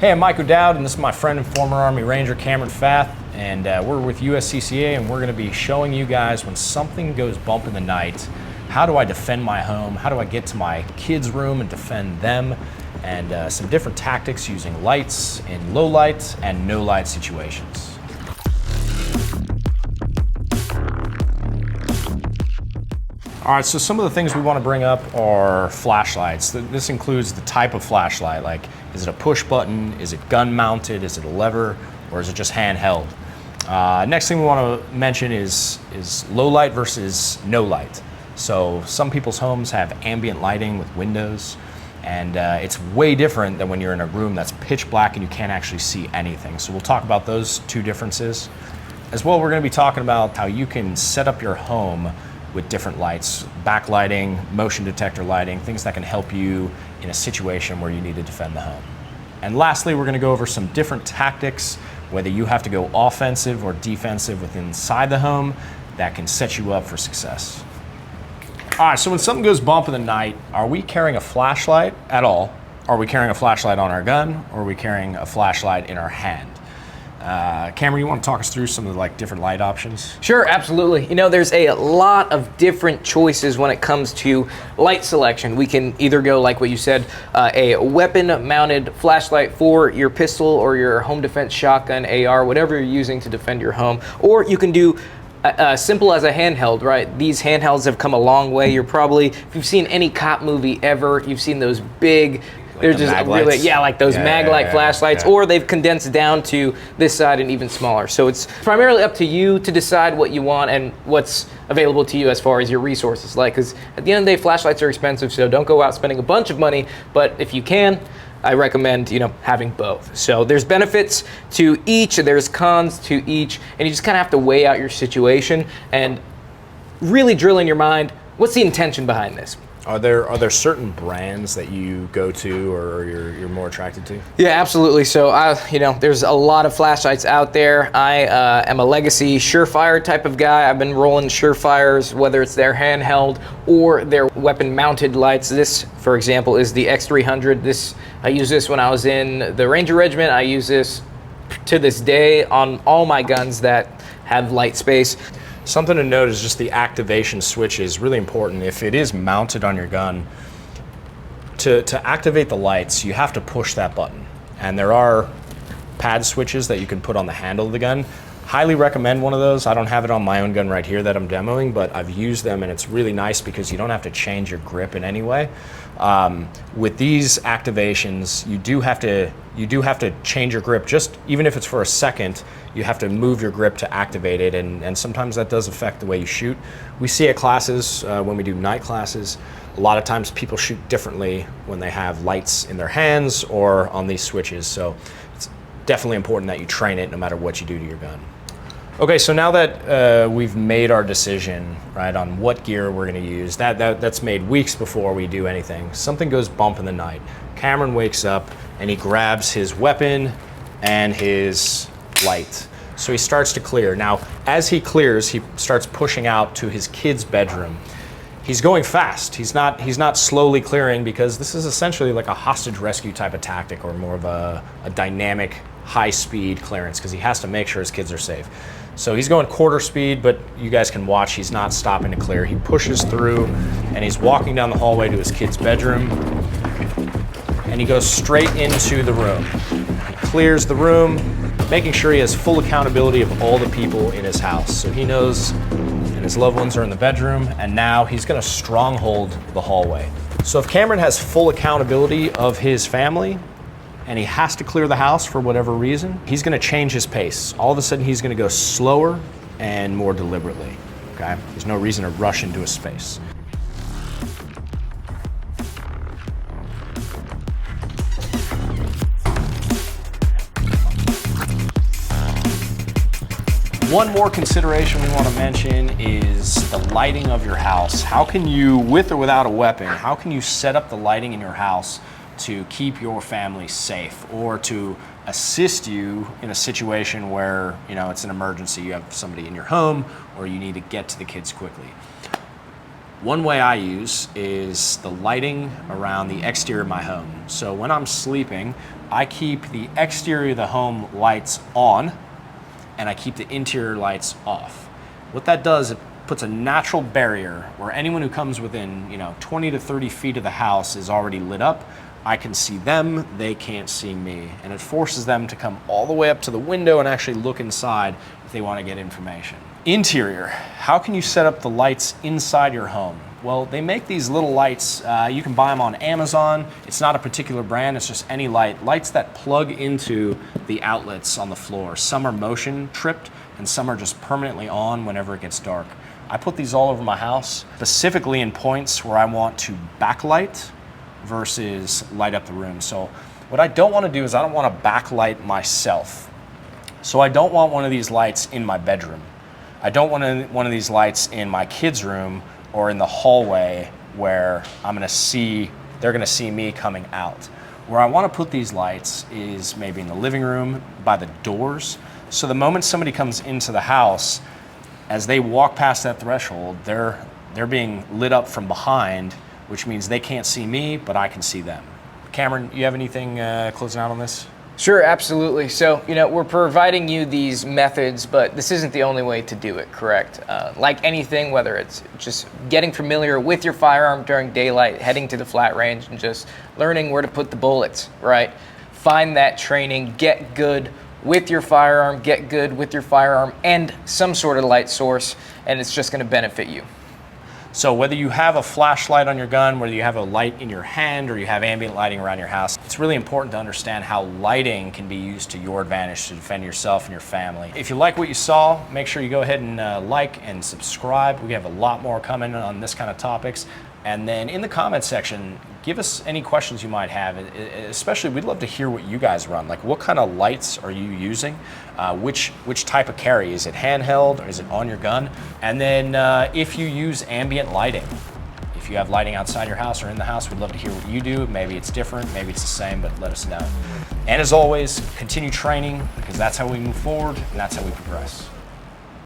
Hey, I'm Mike O'Dowd, and this is my friend and former Army Ranger Cameron Fath, and we're with USCCA, and we're going to be showing you guys when something goes bump in the night, how do I defend my home, how do I get to my kids' room and defend them, and some different tactics using lights in low light and no light situations. All right, so some of the things we want to bring up are flashlights. This includes the type of flashlight, like is it a push button, is it gun mounted, is it a lever, or is it just handheld? Next thing we want to mention is low light versus no light. So some people's homes have ambient lighting with windows, and it's way different than when you're in a room that's pitch black and you can't actually see anything. So we'll talk about those two differences. As well, we're going to be talking about how you can set up your home with different lights, backlighting, motion detector lighting, things that can help you in a situation where you need to defend the home. And lastly, we're going to go over some different tactics, whether you have to go offensive or defensive within inside the home, that can set you up for success. All right, so when something goes bump in the night, are we carrying a flashlight at all? Are we carrying a flashlight on our gun, or are we carrying a flashlight in our hand? Cameron, you want to talk us through some of the different light options? Sure, absolutely. You know, there's a lot of different choices when it comes to light selection. We can either go, like what you said, a weapon-mounted flashlight for your pistol or your home defense shotgun, AR, whatever you're using to defend your home, or you can do simple as a handheld, right? These handhelds have come a long way. You're probably, if you've seen any cop movie ever, you've seen those big, they're just really, like those mag light flashlights, or they've condensed down to this side and even smaller. So it's primarily up to you to decide what you want and what's available to you as far as your resources. Because at the end of the day, flashlights are expensive, so don't go out spending a bunch of money. But if you can, I recommend, having both. So there's benefits to each, there's cons to each, and you just kind of have to weigh out your situation and really drill in your mind, what's the intention behind this? Are there certain brands that you go to or you're more attracted to? Yeah, absolutely. So there's a lot of flashlights out there. I am a legacy Surefire type of guy. I've been rolling Surefires, whether it's their handheld or their weapon-mounted lights. This, for example, is the X300. I used this when I was in the Ranger Regiment. I use this to this day on all my guns that have light space. Something to note is just the activation switch is really important. If it is mounted on your gun, to activate the lights, you have to push that button. And there are pad switches that you can put on the handle of the gun. Highly recommend one of those. I don't have it on my own gun right here that I'm demoing, but I've used them and it's really nice because you don't have to change your grip in any way. With these activations, you do have to change your grip, just even if it's for a second. You have to move your grip to activate it, and sometimes that does affect the way you shoot. We see at classes, when we do night classes, a lot of times people shoot differently when they have lights in their hands or on these switches, so it's definitely important that you train it no matter what you do to your gun. Okay, so now that we've made our decision, right, on what gear we're going to use, that's made weeks before we do anything. Something goes bump in the night. Cameron wakes up and he grabs his weapon and his light. So he starts to clear. Now, as he clears, he starts pushing out to his kid's bedroom. He's going fast. He's not slowly clearing, because this is essentially like a hostage rescue type of tactic, or more of a dynamic high-speed clearance, because he has to make sure his kids are safe. So he's going quarter speed, but you guys can watch, he's not stopping to clear. He pushes through and he's walking down the hallway to his kid's bedroom, and he goes straight into the room. He clears the room, making sure he has full accountability of all the people in his house. So he knows and his loved ones are in the bedroom, and now he's gonna stronghold the hallway. So if Cameron has full accountability of his family and he has to clear the house for whatever reason, he's gonna change his pace. All of a sudden he's gonna go slower and more deliberately, okay? There's no reason to rush into a space. One more consideration we want to mention is the lighting of your house. How can you, with or without a weapon, how can you set up the lighting in your house to keep your family safe, or to assist you in a situation where, it's an emergency, you have somebody in your home, or you need to get to the kids quickly? One way I use is the lighting around the exterior of my home. So when I'm sleeping, I keep the exterior of the home lights on and I keep the interior lights off. What that does, it puts a natural barrier where anyone who comes within 20 to 30 feet of the house is already lit up. I can see them, they can't see me. And it forces them to come all the way up to the window and actually look inside if they want to get information. Interior, how can you set up the lights inside your home? Well, they make these little lights, you can buy them on Amazon. It's not a particular brand, it's just any light. Lights that plug into the outlets on the floor. Some are motion tripped and some are just permanently on whenever it gets dark. I put these all over my house, specifically in points where I want to backlight versus light up the room. So what I don't want to do is I don't want to backlight myself. So I don't want one of these lights in my bedroom. I don't want one of these lights in my kids' room or in the hallway where they're gonna see me coming out. Where I wanna put these lights is maybe in the living room, by the doors. So the moment somebody comes into the house, as they walk past that threshold, they're being lit up from behind, which means they can't see me, but I can see them. Cameron, you have anything closing out on this? Sure, absolutely. So, we're providing you these methods, but this isn't the only way to do it, correct? Like anything, whether it's just getting familiar with your firearm during daylight, heading to the flat range, and just learning where to put the bullets, right? Find that training, get good with your firearm, and some sort of light source, and it's just going to benefit you. So whether you have a flashlight on your gun, whether you have a light in your hand, or you have ambient lighting around your house, it's really important to understand how lighting can be used to your advantage to defend yourself and your family. If you like what you saw, make sure you go ahead and like and subscribe. We have a lot more coming on this kind of topics. And then in the comment section, give us any questions you might have. Especially, we'd love to hear what you guys run. Like, what kind of lights are you using? Which type of carry? Is it handheld or is it on your gun? And then if you use ambient lighting, if you have lighting outside your house or in the house, we'd love to hear what you do. Maybe it's different, maybe it's the same, but let us know. And as always, continue training, because that's how we move forward and that's how we progress.